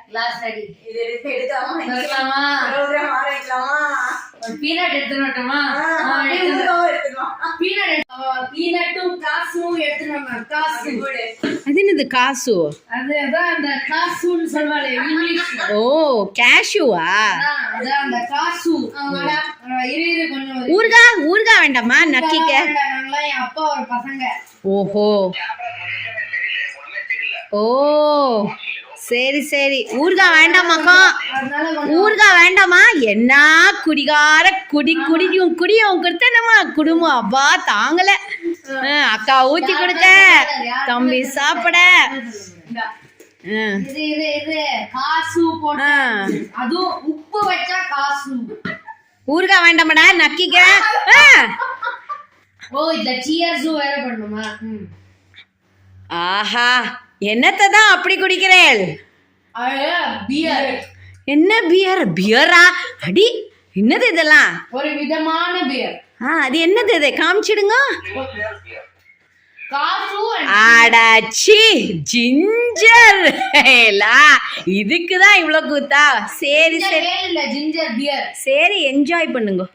Class ready. இது எடுக்கலாமா எடுக்கலாமா? ப்ரோகிராம் ஆரம்பிக்கலாமா? பீனட் எடுத்துனோட்டமா? எடுத்துக்கலாம். பீனட்டும் காசும் எடுத்துனோமா? காசு. அது என்னது காசு? அதுதான் அந்த காசுன்னு சொல்வாளே இங்கிலீஷ்ல. ஓ கேஷ்யூவா? அதான் அந்த காசு. இரு கொஞ்சம். ஊர்கா வேண்டாமா நக்கிக்க? நாங்களாம் என் அப்பா ஒரு பசங்க. ஓஹோ ஓ சரி சரி. ஊர்கா வேண்டாமாக்கா? ஊர்கா வேண்டாமா? என்ன குடிகார குடியும் கொடுத்தனமா குடும்பம் அப்பா தாங்கல. அக்கா ஊத்தி கொடுக்க, தம்பி சாப்பிட. காசு போட்டு அதுவும் உப்பு வச்சா காசு. ஊர்கா வேண்டாமடா நக்கிக்க. ஓ இந்த சியர்ஸும் வேற பண்ணுமா? ஆஹா என்னத்தை தான் அப்படி குடிக்கிறேள்? பியர். என்ன பியரா? அடி என்னது இதெல்லாம்? ஒரு விதமான பியர். அது என்னது இது? காமிச்சிடுங்க. காசு. அடாச்சி ஜிஞ்சர். இதுக்குதான் இவ்வளவு கூத்தா? சரி சரி ஜிஞ்சர் பியர். சரி என்ஜாய் பண்ணுங்க.